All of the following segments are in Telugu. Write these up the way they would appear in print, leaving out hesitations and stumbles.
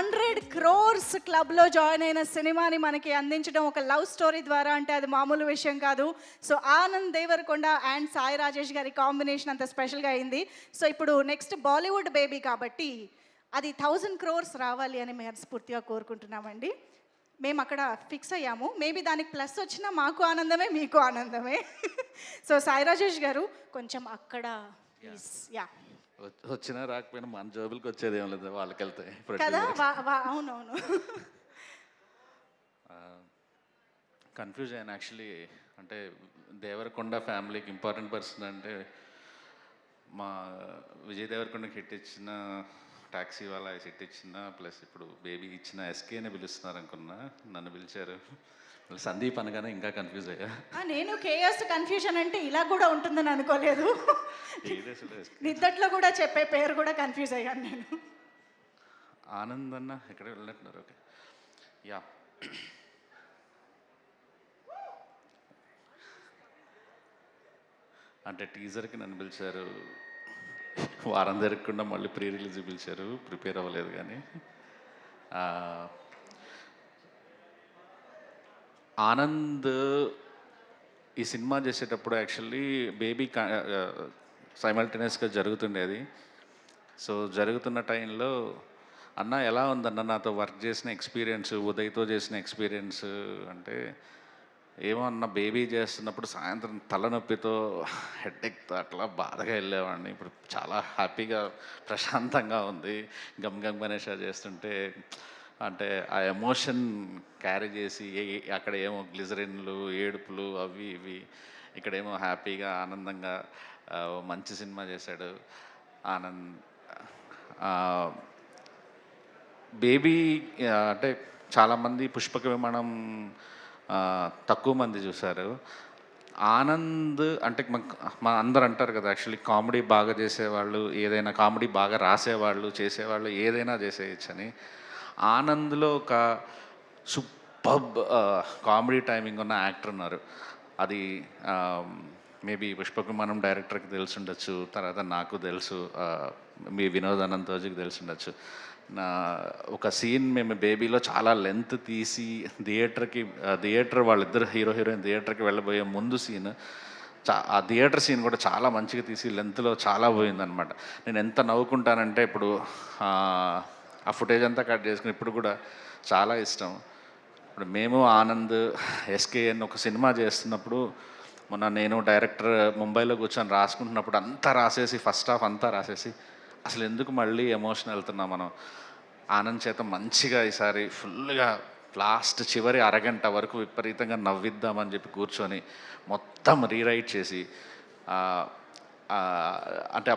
100 crores క్లబ్లో జాయిన్ అయిన సినిమాని మనకి అందించడం ఒక లవ్ స్టోరీ ద్వారా అంటే అది మామూలు విషయం కాదు. సో ఆనంద్ దేవరకొండ అండ్ సాయి రాజేష్ గారి కాంబినేషన్ అంత స్పెషల్గా అయింది. సో ఇప్పుడు నెక్స్ట్ బాలీవుడ్ బేబీ కాబట్టి అది 1000 crores రావాలి అని మేము స్ఫూర్తిగా కోరుకుంటున్నామండి. మేము అక్కడ ఫిక్స్ అయ్యాము. మేబీ దానికి ప్లస్ వచ్చినా మాకు ఆనందమే, మీకు ఆనందమే. సో సాయి రాజేష్ గారు కొంచెం అక్కడ యా వచ్చినా రాకపోయినా మన జోబులకి వచ్చేది ఏం లేదు, వాళ్ళకి వెళ్తాయి కదా. అవునవును. కన్ఫ్యూజ్ అయ్యాను యాక్చువల్లీ. అంటే దేవరకొండ ఫ్యామిలీకి ఇంపార్టెంట్ పర్సన్ అంటే మా విజయ్ దేవరకొండకి హిట్ ఇచ్చిన టాక్సీ వాళ్ళ హిట్ ఇచ్చిన ప్లస్ ఇప్పుడు బేబీ ఇచ్చిన ఎస్కేనే పిలుస్తున్నారు అనుకున్నా, నన్ను పిలిచారు. సందీప్ అనగానే ఇంకా కన్ఫ్యూజ్ అయ్యా. నేను కేఎస్ కన్ఫ్యూజన్ అంటే ఇలా కూడా ఉంటుందని అనుకోలేదు. నిద్దట్లో కూడా చెప్పే పేరు కూడా కన్ఫ్యూజ్ అయ్యాను నేను. ఆనంద్ అన్న ఎక్కడ వెళ్ళినట్టున్నారు. ఓకే యా, అంటే టీజర్కి నన్ను పిలిచారు, వారం జరగకుండా మళ్ళీ ప్రీ రిలీజ్ పిలిచారు. ప్రిపేర్ అవ్వలేదు కానీ ఆనంద్ ఈ సినిమా చేసేటప్పుడు యాక్చువల్లీ బేబీ సైమల్టేనియస్గా జరుగుతుండేది. సో జరుగుతున్న టైంలో అన్న ఎలా ఉందన్న నాతో వర్క్ చేసిన ఎక్స్పీరియన్స్, ఉదయ్తో చేసిన ఎక్స్పీరియన్స్ అంటే ఏమో అన్న బేబీ చేస్తున్నప్పుడు సాయంత్రం తలనొప్పితో హెడ్ఏక్తో అట్లా బాధగా వెళ్ళేవాడిని. ఇప్పుడు చాలా హ్యాపీగా ప్రశాంతంగా ఉంది. గమ్ గమ్ గణేష చేస్తుంటే అంటే ఆ ఎమోషన్ క్యారీ చేసి అక్కడ ఏమో గ్లిజరిన్లు ఏడుపులు అవి ఇవి, ఇక్కడేమో హ్యాపీగా ఆనందంగా మంచి సినిమా చేశాడు ఆనంద్. బేబీ అంటే చాలామంది పుష్పక విమానం తక్కువ మంది చూశారు. ఆనంద్ అంటే మా అందరు అంటారు కదా యాక్చువల్లీ కామెడీ బాగా చేసేవాళ్ళు, ఏదైనా కామెడీ బాగా రాసేవాళ్ళు, చేసేవాళ్ళు ఏదైనా చేసేయచ్చని. ఆనంద్లో ఒక సూపర్బ్ కామెడీ టైమింగ్ ఉన్న యాక్టర్ ఉన్నారు. అది మేబీ పుష్పక విమానం డైరెక్టర్కి తెలిసి ఉండొచ్చు, తర్వాత నాకు తెలుసు, మీ వినోద్ అనంతోజికి తెలిసి ఉండొచ్చు. నా ఒక సీన్ మేము బేబీలో చాలా లెంత్ తీసి థియేటర్ వాళ్ళిద్దరు హీరో హీరోయిన్ థియేటర్కి వెళ్ళబోయే ముందు సీన్, ఆ థియేటర్ సీన్ కూడా చాలా మంచిగా తీసి లెంత్లో చాలా పోయిందనమాట. నేను ఎంత నవ్వుకుంటానంటే ఇప్పుడు ఆ ఫుటేజ్ అంతా కట్ చేసుకుని ఇప్పుడు కూడా చాలా ఇష్టం. ఇప్పుడు మేము ఆనంద్ ఎస్కేఎన్ ఒక సినిమా చేస్తున్నప్పుడు మొన్న నేను డైరెక్టర్ ముంబైలో కూర్చొని రాసుకుంటున్నప్పుడు అంతా రాసేసి ఫస్ట్ హాఫ్ అంతా రాసేసి అసలు ఎందుకు మళ్ళీ ఎమోషన్ వెళ్తున్నాం మనం, ఆనంద్ చేత మంచిగా ఈసారి ఫుల్గా లాస్ట్ చివరి అరగంట వరకు విపరీతంగా నవ్విద్దామని చెప్పి కూర్చొని మొత్తం రీరైట్ చేసి అంటే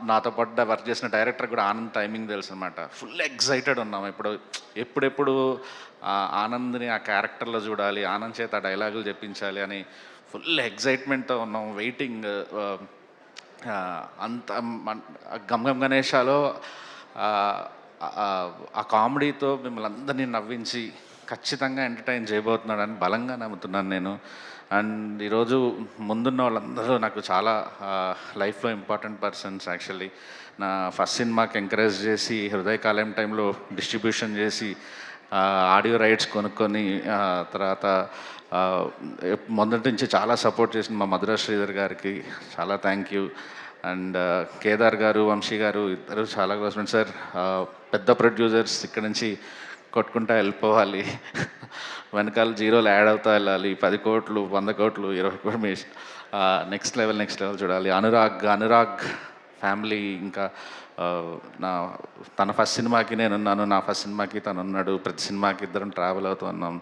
నాతో పాటు వర్క్ చేసిన డైరెక్టర్ కూడా ఆనంద్ టైమింగ్ తెలుసు అనమాట. ఫుల్ ఎక్సైటెడ్ ఉన్నాం ఎప్పుడెప్పుడు ఆనంద్ని ఆ క్యారెక్టర్లో చూడాలి, ఆనంద్ చేత ఆ డైలాగులు చెప్పించాలి అని ఫుల్ ఎక్సైట్మెంట్తో ఉన్నాం. వెయిటింగ్ అంత గమ్ గమ్ గణేషాలో ఆ కామెడీతో మిమ్మల్ని అందరినీ నవ్వించి ఖచ్చితంగా ఎంటర్టైన్ చేయబోతున్నాడని బలంగా నమ్ముతున్నాను నేను. అండ్ ఈరోజు ముందున్న వాళ్ళందరూ నాకు చాలా లైఫ్లో ఇంపార్టెంట్ పర్సన్స్. యాక్చువల్లీ నా ఫస్ట్ సినిమాకి ఎంకరేజ్ చేసి హృదయకాలయం టైంలో డిస్ట్రిబ్యూషన్ చేసి ఆడియో రైట్స్ కొనుక్కొని తర్వాత మొదటి నుంచి చాలా సపోర్ట్ చేసిన మా మధుర శ్రీధర్ గారికి చాలా థ్యాంక్ యూ. అండ్ కేదార్ గారు, వంశీ గారు ఇద్దరు చాలా క్లోజ్ ఫ్రెండ్స్. సార్ పెద్ద ప్రొడ్యూసర్స్ ఇక్కడ నుంచి కొట్టుకుంటా వెళ్ళిపోవాలి, వెనకాల జీరోలు యాడ్ అవుతా వెళ్ళాలి, 10 కోట్లు 100 కోట్లు 20 కోట్లు మీ నెక్స్ట్ లెవెల్ చూడాలి. అనురాగ్ ఫ్యామిలీ ఇంకా తన ఫస్ట్ సినిమాకి నేనున్నాను, నా ఫస్ట్ సినిమాకి తను ఉన్నాడు, ప్రతి సినిమాకి ఇద్దరం ట్రావెల్ అవుతూ ఉన్నాం.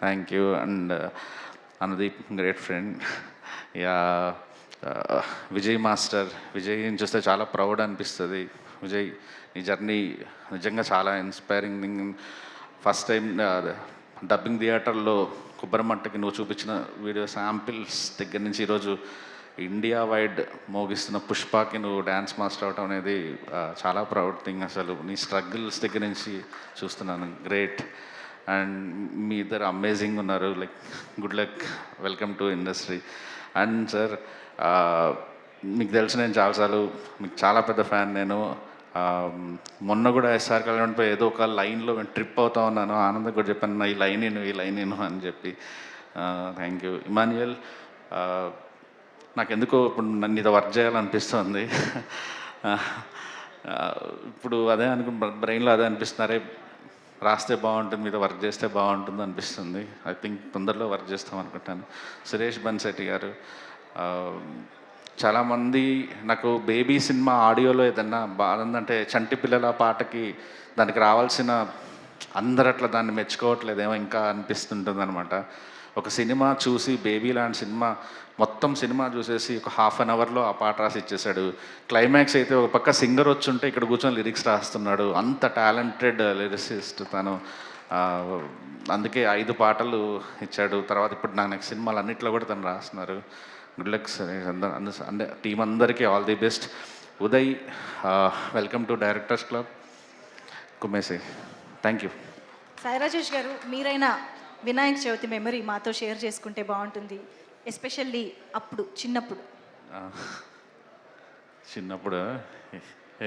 Thank you. And Anudeep great friend. Yeah Vijay master, విజయ్ని చూస్తే చాలా ప్రౌడ్ అనిపిస్తుంది. విజయ్ నీ జర్నీ నిజంగా చాలా ఇన్స్పైరింగ్. ఫస్ట్ టైం డబ్బింగ్ థియేటర్లో కొబ్బరిమంటకి నువ్వు చూపించిన వీడియో శాంపిల్స్ దగ్గర నుంచి ఈరోజు ఇండియా వైడ్ మోగిస్తున్న పుష్పకి నువ్వు డ్యాన్స్ మాస్టర్ అవటం అనేది చాలా ప్రౌడ్ థింగ్. అసలు నీ స్ట్రగుల్స్ దగ్గర నుంచి చూస్తున్నాను, గ్రేట్. అండ్ మీ ఇద్దరు అమేజింగ్ ఉన్నారు, like good luck, welcome to industry. And sir మీకు తెలుసు నేను చాలాసార్లు మీకు చాలా పెద్ద ఫ్యాన్ నేను. మొన్న కూడా ఎస్ఆర్ కళ్యాణ్పై ఏదో ఒక లైన్లో నేను ట్రిప్ అవుతా ఉన్నాను, ఆనందం కూడా చెప్పాను నా ఈ లైన్ నేను అని చెప్పి. Thank you Emmanuel. నాకెందుకో ఇప్పుడు నన్ను ఇది వర్క్ చేయాలనిపిస్తుంది. ఇప్పుడు అదే బ్రెయిన్లో అదే అనిపిస్తున్నారే, రాస్తే బాగుంటుంది, మీద వర్క్ చేస్తే బాగుంటుంది అనిపిస్తుంది. ఐ థింక్ తొందరలో వర్క్ చేస్తాం అనుకుంటాను. సురేష్ బన్శెట్టి గారు, చాలామంది నాకు బేబీ సినిమా ఆడియోలో ఏదన్నా బాధ ఉందంటే చంటి పిల్లల పాటకి దానికి రావాల్సిన అందరు అట్లా దాన్ని మెచ్చుకోవట్లేదేమో ఇంకా అనిపిస్తుంటుంది అనమాట. ఒక సినిమా చూసి బేబీ లాంటి సినిమా మొత్తం సినిమా చూసేసి ఒక హాఫ్ అన్ అవర్లో ఆ పాట రాసి ఇచ్చేసాడు. క్లైమాక్స్ అయితే ఒక పక్క సింగర్ వచ్చి ఉంటే ఇక్కడ కూర్చొని లిరిక్స్ రాస్తున్నాడు. అంత టాలెంటెడ్ లిరిసిస్ట్ తను. అందుకే 5 పాటలు ఇచ్చాడు. తర్వాత ఇప్పుడు నా నెక్స్ట్ సినిమాలు అన్నింటిలో కూడా తను రాస్తున్నారు. గుడ్ లక్ అంటే టీం అందరికీ all the best. Uday, welcome to directors club. కుమ్మేసి థ్యాంక్ యూ. సాయి రాజేష్ గారు, మీరైనా వినాయక చవితి మెమరీ మాతో షేర్ చేసుకుంటే బాగుంటుంది, ఎస్పెషల్లీ అప్పుడు చిన్నప్పుడు. చిన్నప్పుడు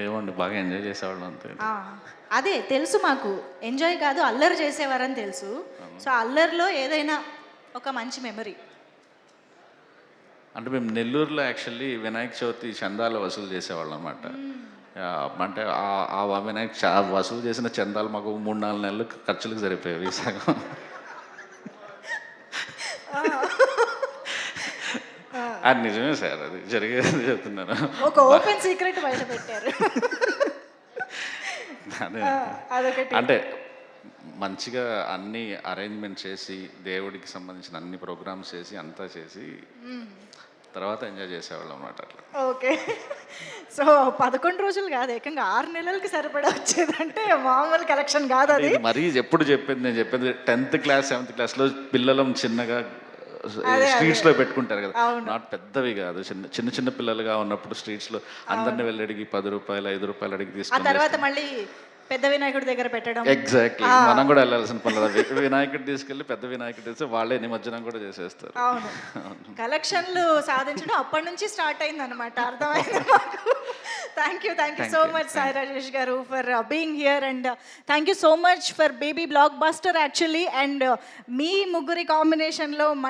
ఏమండి బాగా ఎంజాయ్ చేసేవాళ్ళం అంతే. అదే తెలుసు మాకు, ఎంజాయ్ కాదు అల్లరి చేసేవారని తెలుసు. సో అల్లరిలో ఏదైనా ఒక మంచి మెమరీ. అంటే మేము నెల్లూరులో యాక్చువల్లీ వినాయక చవితి చందాలు వసూలు చేసేవాళ్ళం అనమాట. అంటే ఆ వినాయక వసూలు చేసిన చందాలు మాకు 3-4 నెలలు ఖర్చులకు సరిపోయేవి సగం. అది నిజమే సార్, అది జరిగేది చెప్తున్నాను. ఒక ఓపెన్ సీక్రెట్ బయట పెట్టారు. అదే అంటే మంచిగా అన్ని అరేంజ్మెంట్ చేసి దేవుడికి సంబంధించిన అన్ని ప్రోగ్రామ్స్ చేసి అంతా చేసి తర్వాత ఎంజాయ్ చేసేవాళ్ళం అన్నమాట అట్లా. ఓకే. సో 11 రోజులు కాదు, ఏకంగా 6 నెలలకి సరిపడా వచ్చేదంటే మామూలు కలెక్షన్ కాదు అది. మరీ ఎప్పుడు నేను చెప్పేది 10th క్లాస్ 7th క్లాస్లో పిల్లలం చిన్నగా స్ట్రీట్స్లో పెట్టుకుంటారు కదా, నాట్ పెద్దవి కాదు, చిన్న పిల్లలుగా ఉన్నప్పుడు స్ట్రీట్స్లో అందరిని వెళ్ళి అడిగి 10 రూపాయలు 5 రూపాయలు అడిగి తీసుకుని తర్వాత మళ్ళీ పెద్ద వినాయకుడి దగ్గర పెట్టడం. ఎగ్జాక్ట్లీ, మనం కూడా వెళ్ళాల్సిన పనులు. వినాయకుడు తీసుకెళ్ళి పెద్ద వినాయకుడు తీస్తే వాళ్ళే నిమజ్జనం కూడా చేసేస్తారు. అవును, కలెక్షన్లు సాధించడం అప్పటి నుంచి స్టార్ట్ అయింది అనమాట, అర్థమైంది మాకు. Thank you so much Sai Rajesh garu for being here, and thank you so much for Baby blockbuster actually. And మీ ముగ్గురి కాంబినేషన్లో మళ్ళీ